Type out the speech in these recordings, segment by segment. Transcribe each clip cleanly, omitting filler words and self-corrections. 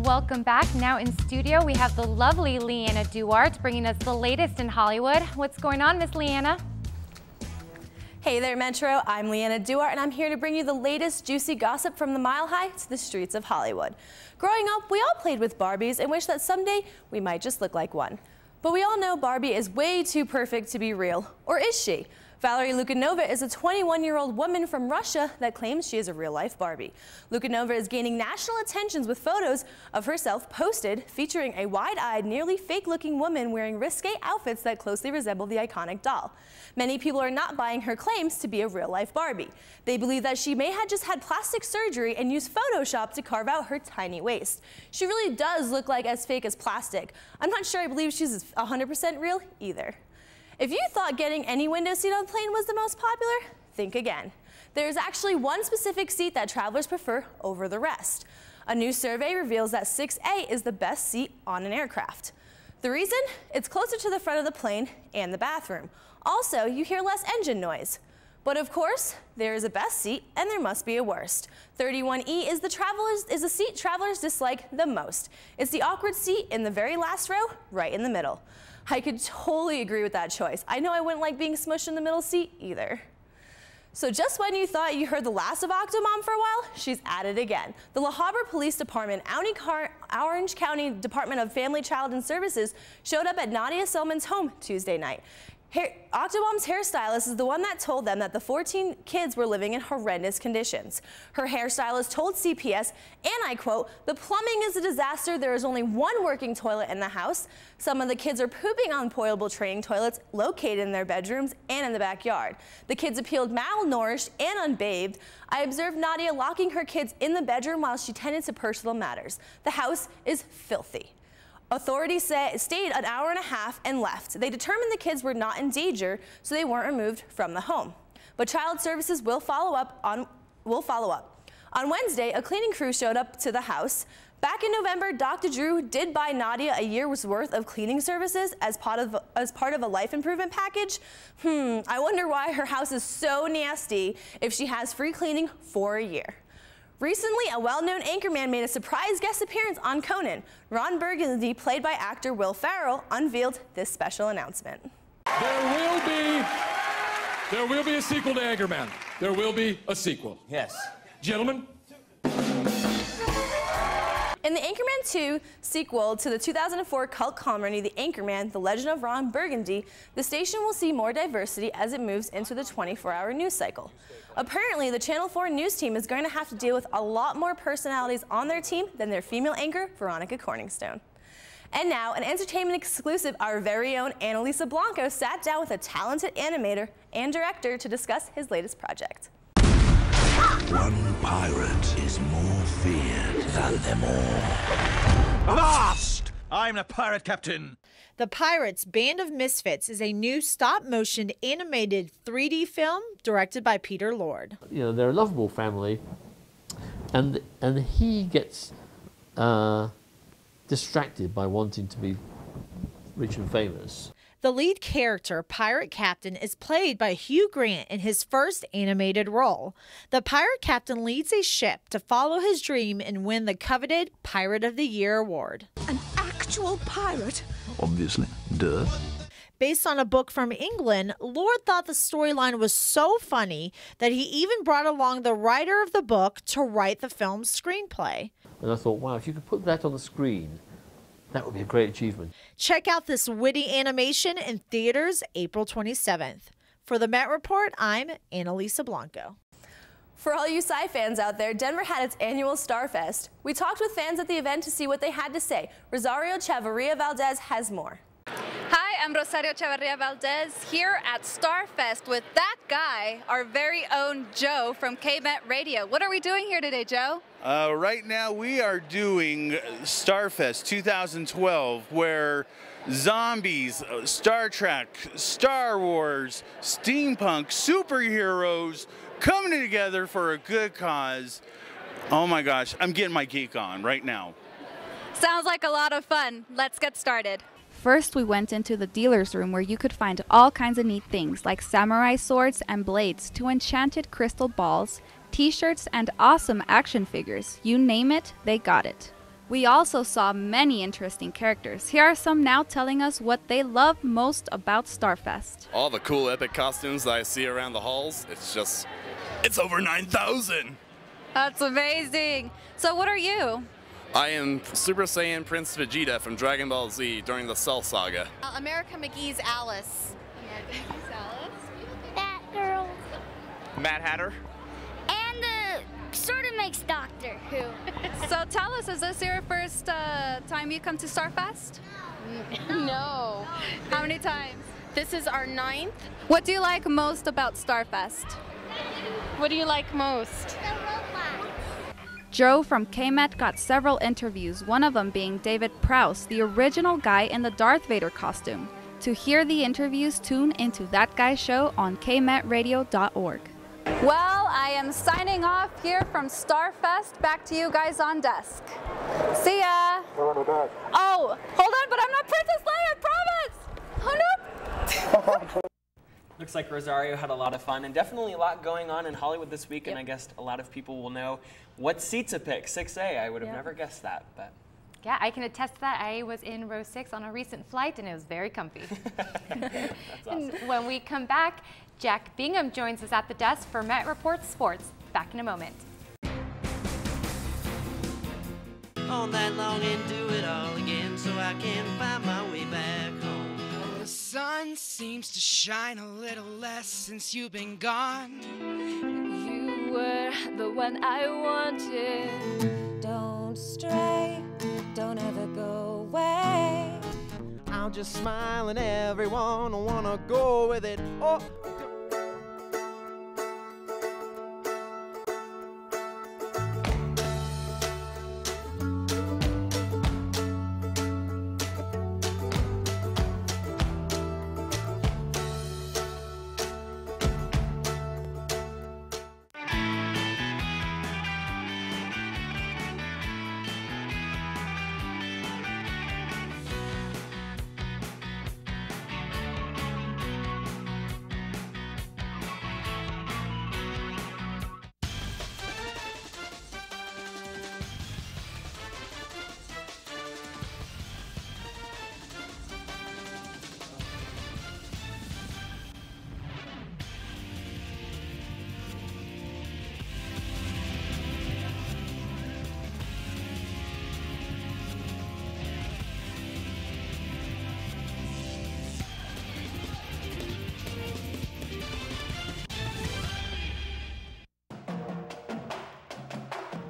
welcome back. Now in studio, we have the lovely LeeAnna Duarte bringing us the latest in Hollywood. What's going on, Miss LeeAnna? Hey there, Metro. I'm LeeAnna Duarte, and I'm here to bring you the latest juicy gossip from the Mile High to the streets of Hollywood. Growing up, we all played with Barbies and wished that someday we might just look like one. But we all know Barbie is way too perfect to be real. Or is she? Valerie Lukanova is a 21-year-old woman from Russia that claims she is a real-life Barbie. Lukanova is gaining national attention with photos of herself posted featuring a wide-eyed, nearly fake-looking woman wearing risque outfits that closely resemble the iconic doll. Many people are not buying her claims to be a real-life Barbie. They believe that she may have just had plastic surgery and used Photoshop to carve out her tiny waist. She really does look like as fake as plastic. I'm not sure I believe she's 100% real either. If you thought getting any window seat on a plane was the most popular, think again. There is actually one specific seat that travelers prefer over the rest. A new survey reveals that 6A is the best seat on an aircraft. The reason? It's closer to the front of the plane and the bathroom. Also, you hear less engine noise. But of course, there is a best seat and there must be a worst. 31E is the seat travelers dislike the most. It's the awkward seat in the very last row, right in the middle. I could totally agree with that choice. I know I wouldn't like being smushed in the middle seat either. So just when you thought you heard the last of Octomom for a while, she's at it again. The La Habra Police Department, Orange County Department of Family, Child and Services showed up at Nadia Selman's home Tuesday night. Octomom's hairstylist is the one that told them that the 14 kids were living in horrendous conditions. Her hairstylist told CPS, and I quote, "The plumbing is a disaster. There is only one working toilet in the house. Some of the kids are pooping on portable training toilets located in their bedrooms and in the backyard. The kids appeared malnourished and unbathed. I observed Nadia locking her kids in the bedroom while she tended to personal matters. The house is filthy." Authorities stayed an hour and a half and left. They determined the kids were not in danger, so they weren't removed from the home. But Child Services will follow up. On Wednesday, a cleaning crew showed up to the house. Back in November, Dr. Drew did buy Nadia a year's worth of cleaning services as part of a life improvement package. I wonder why her house is so nasty if she has free cleaning for a year. Recently, a well-known anchorman made a surprise guest appearance on Conan. Ron Burgundy, played by actor Will Ferrell, unveiled this special announcement. There will be a sequel to Anchorman. There will be a sequel. Yes. Gentlemen? In the Anchorman 2 sequel to the 2004 cult comedy The Anchorman, The Legend of Ron Burgundy, the station will see more diversity as it moves into the 24-hour news cycle. Apparently, the Channel 4 news team is going to have to deal with a lot more personalities on their team than their female anchor, Veronica Corningstone. And now, an entertainment exclusive, our very own Annalisa Blanco sat down with a talented animator and director to discuss his latest project. One pirate is more feared than them all. Avast! I'm the pirate captain. The Pirates Band of Misfits is a new stop-motion animated 3D film directed by Peter Lord. You know, they're a lovable family, and he gets distracted by wanting to be rich and famous. The lead character, Pirate Captain, is played by Hugh Grant in his first animated role. The Pirate Captain leads a ship to follow his dream and win the coveted Pirate of the Year award. An actual pirate? Obviously. Duh. Based on a book from England, Lord thought the storyline was so funny that he even brought along the writer of the book to write the film's screenplay. And I thought, wow, if you could put that on the screen, that would be a great achievement. Check out this witty animation in theaters April 27th. For the Met Report, I'm Annalisa Blanco. For all you sci fans out there, Denver had its annual Starfest. We talked with fans at the event to see what they had to say. Rosario Chavarria Valdez has more. Hi, I'm Rosario Chavarria Valdez here at Starfest with that guy, our very own Joe from KMET Radio. What are we doing here today, Joe? Right now we are doing Starfest 2012, where zombies, Star Trek, Star Wars, steampunk, superheroes coming together for a good cause. Oh my gosh, I'm getting my geek on right now. Sounds like a lot of fun. Let's get started. First, we went into the dealer's room where you could find all kinds of neat things like samurai swords and blades to enchanted crystal balls, t-shirts, and awesome action figures. You name it, they got it. We also saw many interesting characters. Here are some now telling us what they love most about Starfest. All the cool epic costumes that I see around the halls, it's over 9,000. That's amazing. So what are you? I am Super Saiyan Prince Vegeta from Dragon Ball Z during the Cell Saga. America McGee's Alice. America McGee's Alice. That girl. Mad Hatter. And the sort of makes Doctor Who. So tell us, is this your first time you come to Starfest? No. How many times? This is our 9th. What do you like most about Starfest? What do you like most? Joe from KMET got several interviews, one of them being David Prowse, the original guy in the Darth Vader costume. To hear the interviews, tune into That Guy's Show on kmetradio.org. Well, I am signing off here from Starfest. Back to you guys on desk. See ya! Oh, hold on, but I'm not Princess Leia, I promise! Oh no! Looks like Rosario had a lot of fun and definitely a lot going on in Hollywood this week, and I guess a lot of people will know what seat to pick. 6A, I would have never guessed that. But yeah, I can attest to that. I was in row 6 on a recent flight, and it was very comfy. That's awesome. And when we come back, Jack Bingham joins us at the desk for Met Reports Sports. Back in a moment. All night long and do it all again so I can find my way back home. The sun seems to shine a little less since you've been gone. You were the one I wanted. Don't stray, don't ever go away. I'll just smile and everyone will wanna go with it. Oh.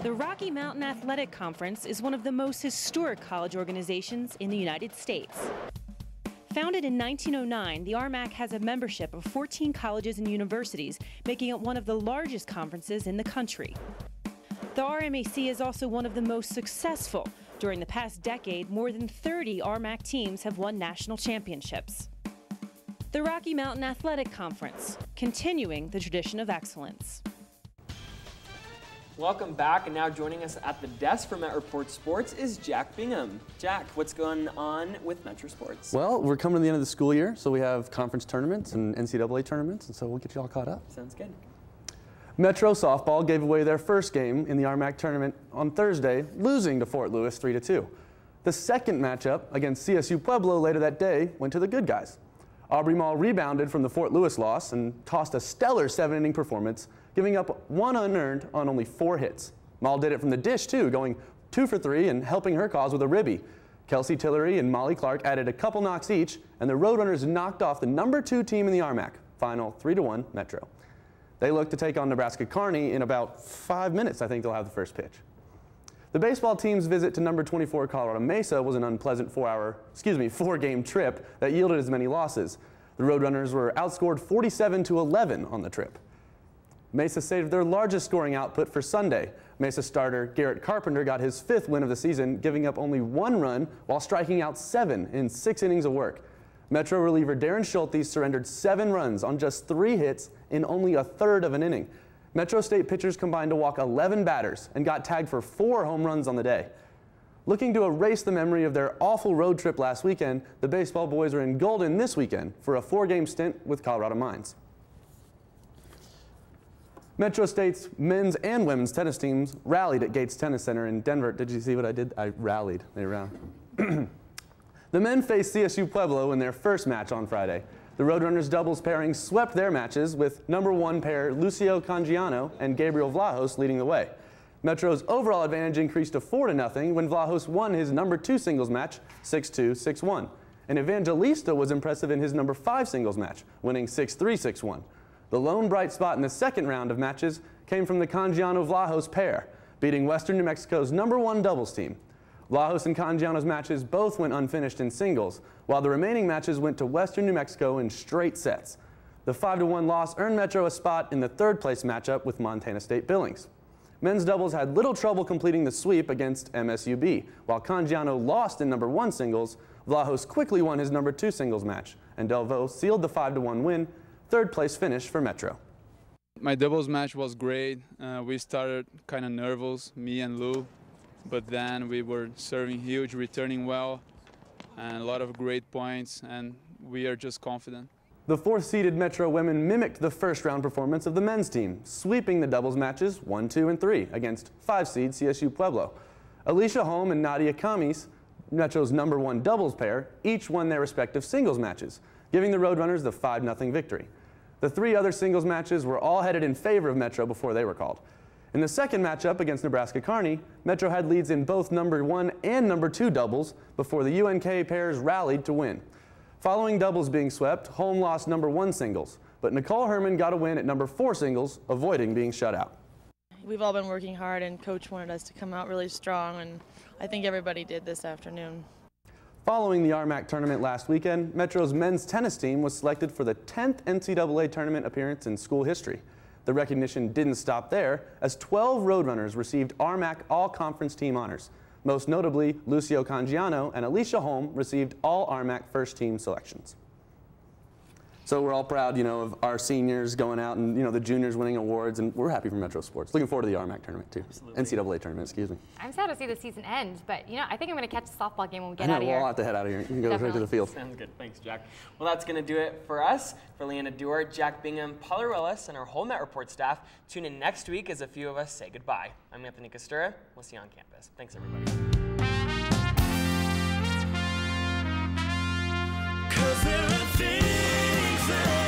The Rocky Mountain Athletic Conference is one of the most historic college organizations in the United States. Founded in 1909, the RMAC has a membership of 14 colleges and universities, making it one of the largest conferences in the country. The RMAC is also one of the most successful. During the past decade, more than 30 RMAC teams have won national championships. The Rocky Mountain Athletic Conference, continuing the tradition of excellence. Welcome back, and now joining us at the desk for Met Report Sports is Jack Bingham. Jack, what's going on with Metro Sports? Well, we're coming to the end of the school year, so we have conference tournaments and NCAA tournaments, and so we'll get you all caught up. Sounds good. Metro softball gave away their first game in the RMAC tournament on Thursday, losing to Fort Lewis 3-2. The second matchup against CSU Pueblo later that day went to the good guys. Aubrey Mall rebounded from the Fort Lewis loss and tossed a stellar 7-inning performance, giving up 1 unearned on only 4 hits. Mall did it from the dish too, going 2 for 3 and helping her cause with a ribby. Kelsey Tillery and Molly Clark added a couple knocks each, and the Roadrunners knocked off the #2 team in the RMAC, final 3-1 Metro. They look to take on Nebraska Kearney in about 5 minutes. I think they'll have the first pitch. The baseball team's visit to #24 Colorado Mesa was an unpleasant 4-game trip that yielded as many losses. The Roadrunners were outscored 47-11 on the trip. Mesa saved their largest scoring output for Sunday. Mesa starter Garrett Carpenter got his 5th win of the season, giving up only 1 run while striking out 7 in 6 innings of work. Metro reliever Darren Schulte surrendered 7 runs on just 3 hits in only a third of an inning. Metro State pitchers combined to walk 11 batters and got tagged for 4 home runs on the day. Looking to erase the memory of their awful road trip last weekend, the baseball boys are in Golden this weekend for a 4-game stint with Colorado Mines. Metro State's men's and women's tennis teams rallied at Gates Tennis Center in Denver. Did you see what I did? I rallied. They ran. The men faced CSU Pueblo in their first match on Friday. The Roadrunners doubles pairing swept their matches with '1 pair Lucio Cangiano and Gabriel Vlahos leading the way. Metro's overall advantage increased to 4-0 when Vlahos won his #2 singles match 6-2, 6-1. And Evangelista was impressive in his #5 singles match, winning 6-3, 6-1. The lone bright spot in the second round of matches came from the Cangiano-Vlahos pair, beating Western New Mexico's #1 doubles team. Vlahos and Cangiano's matches both went unfinished in singles, while the remaining matches went to Western New Mexico in straight sets. The 5-1 loss earned Metro a spot in the third-place matchup with Montana State Billings. Men's doubles had little trouble completing the sweep against MSUB. While Cangiano lost in #1 singles, Vlahos quickly won his #2 singles match, and Delvaux sealed the 5-1 win, third-place finish for Metro. My doubles match was great. We started kind of nervous, me and Lou, but then we were serving huge, returning well, and a lot of great points, and we are just confident. The fourth-seeded Metro women mimicked the first-round performance of the men's team, sweeping the doubles matches 1, 2, and 3 against 5-seed CSU Pueblo. Alicia Holm and Nadia Kamis, Metro's #1 doubles pair, each won their respective singles matches, giving the Roadrunners the 5-0 victory. The 3 other singles matches were all headed in favor of Metro before they were called. In the second matchup against Nebraska Kearney, Metro had leads in both #1 and #2 doubles before the UNK pairs rallied to win. Following doubles being swept, Holm lost #1 singles, but Nicole Herman got a win at #4 singles, avoiding being shut out. We've all been working hard, and Coach wanted us to come out really strong, and I think everybody did this afternoon. Following the RMAC tournament last weekend, Metro's men's tennis team was selected for the 10th NCAA tournament appearance in school history. The recognition didn't stop there, as 12 Roadrunners received RMAC All-Conference Team honors. Most notably, Lucio Cangiano and Alicia Holm received all RMAC first-team selections. So we're all proud, of our seniors going out and, the juniors winning awards, and we're happy for Metro Sports. Looking forward to the RMAC tournament, too. Absolutely. NCAA tournament, excuse me. I'm sad to see the season end, but, I think I'm going to catch the softball game when we get out of here. We'll have to head out of here. You can go straight to the field. Sounds good. Thanks, Jack. Well, that's going to do it for us. For LeeAnna Duarte, Jack Bingham, Paula Ruelas, and our whole Met Report staff, tune in next week as a few of us say goodbye. I'm Anthony Kustura. We'll see you on campus. Thanks, everybody. 'Cause there are things that